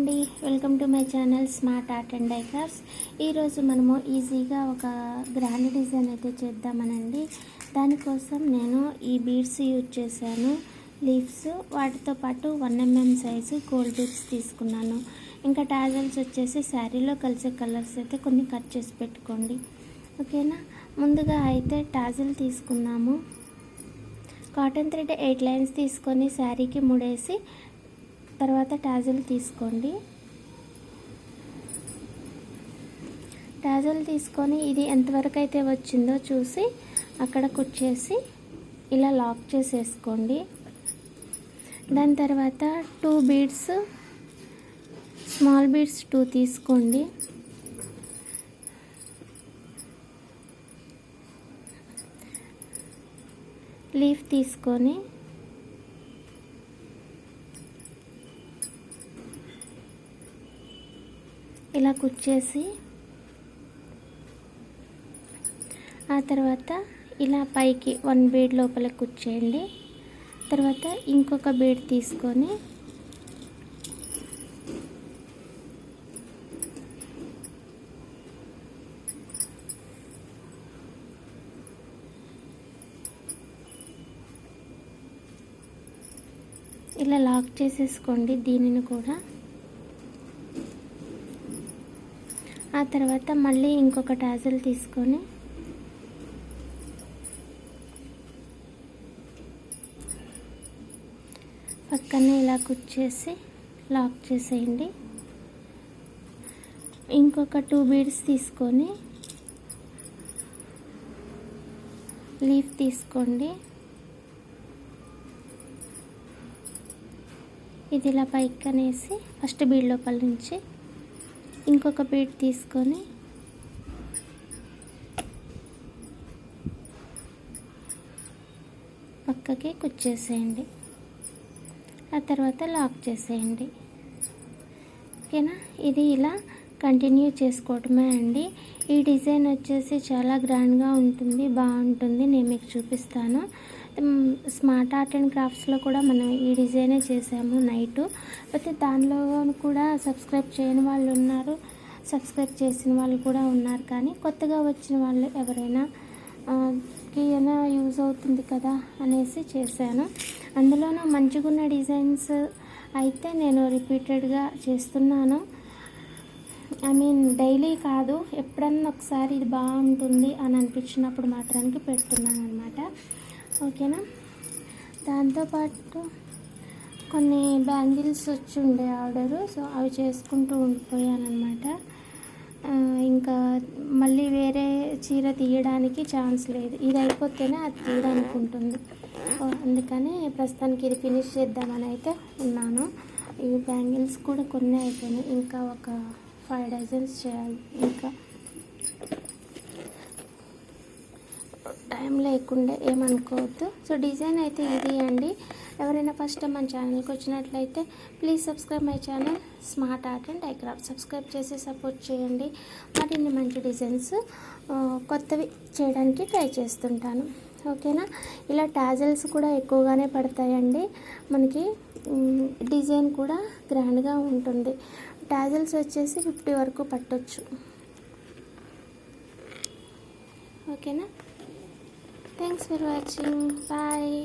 అండి, welcome to my channel smart art and DIY crafts. ఈరోజు మనము ఈజీగా ఒక గ్రాండ్ డిజైన్ అయితే చేద్దామనండి. దానికోసం నేను ఈ బీడ్స్ యూజ్ చేశాను, లీవ్స్. వాటితో పాటు 1mm సైజు గోల్డ్ బీడ్స్ తీసుకున్నాను. ఇంకా టాజల్స్ వచ్చేసి శారీలో కలిసే కలర్స్ అయితే కొన్ని కట్ చేసి పెట్టుకోండి, ఓకేనా. ముందుగా అయితే టాజల్ తీసుకున్నాము. కాటన్ థ్రెడ్ 8 లైన్స్ తీసుకొని శారీకి ముడేసి తర్వాత టాజల్ తీసుకోండి. టాజల్ తీసుకొని ఇది ఎంతవరకు అయితే వచ్చిందో చూసి అక్కడ కుచ్చేసి ఇలా లాక్ చేసేసుకోండి. దాని తర్వాత 2 బీడ్స్, స్మాల్ బీడ్స్ 2 తీసుకోండి. లీఫ్ తీసుకొని ఇలా కుచ్చేసి ఆ తర్వాత ఇలా పైకి 1 బీడ్ లోపల కుచ్చేయండి. తర్వాత ఇంకొక బీడ్ తీసుకొని ఇలా లాక్ చేసేసుకోండి దీనిని కూడా. ఆ తర్వాత మళ్ళీ ఇంకొక టాజల్ తీసుకొని పక్కనే ఇలా కుచ్చేసి లాక్ చేసేయండి. ఇంకొక 2 బీడ్స్ తీసుకొని లీఫ్ తీసుకోండి. ఇది ఇలా పైకి అనేసి ఫస్ట్ బీడ్ లోపల నుంచి ఇంకొక బీడ్ తీసుకొని పక్కకి కుచ్చేసేయండి. ఆ తర్వాత లాక్ చేసేయండి, ఓకేనా. ఇది ఇలా కంటిన్యూ చేసుకోవటమే అండి. ఈ డిజైన్ వచ్చేసి చాలా గ్రాండ్గా ఉంటుంది, బాగుంటుంది. నేను మీకు చూపిస్తాను. స్మార్ట్ ఆర్ట్ అండ్ క్రాఫ్ట్స్లో కూడా మనం ఈ డిజైనే చేసాము నైట్. అయితే దానిలో కూడా సబ్స్క్రైబ్ చేయని వాళ్ళు ఉన్నారు, సబ్స్క్రైబ్ చేసిన వాళ్ళు కూడా ఉన్నారు. కానీ కొత్తగా వచ్చిన వాళ్ళు ఎవరైనా ఏమైనా యూజ్ అవుతుంది కదా అనేసి చేశాను. అందులోనూ మంచిగా ఉన్న డిజైన్స్ అయితే నేను రిపీటెడ్గా చేస్తున్నాను. డైలీ కాదు, ఎప్పుడన్నా ఒకసారి ఇది బాగుంటుంది అని అనిపించినప్పుడు మాత్రానికి పెడుతున్నాను అనమాట, ఓకేనా. దాంతోపాటు కొన్ని బ్యాంగిల్స్ వచ్చి ఉండే ఆర్డరు, సో అవి చేసుకుంటూ ఉండిపోయాను అనమాట. ఇంకా మళ్ళీ వేరే చీర తీయడానికి ఛాన్స్ లేదు, ఇది అయిపోతేనే అది తీయడానికి ఉంటుంది. అందుకని ప్రస్తుతానికి ఇది ఫినిష్ చేద్దామని అయితే ఉన్నాను. ఈ బ్యాంగిల్స్ కూడా కొన్ని అయిపోయినాయి, ఇంకా ఒక 5 డజన్స్ చేయాలి. ఇంకా టైం లేకుండా ఏమనుకోవద్దు. సో డిజైన్ అయితే ఇది అండి. ఎవరైనా ఫస్ట్ టైం మన ఛానల్కి వచ్చినట్లయితే please subscribe my channel smart art and DIY crafts. Subscribe చేసి సపోర్ట్ చేయండి. మరిన్ని మంచి డిజైన్స్ కొత్తవి చేయడానికి ట్రై చేస్తుంటాను, ఓకేనా. ఇలా టాజల్స్ కూడా ఎక్కువగానే పడతాయండి మనకి. డిజైన్ కూడా గ్రాండ్గా ఉంటుంది. టాజల్స్ వచ్చేసి 50 వరకు పట్టొచ్చు, ఓకేనా. Thanks for watching, bye.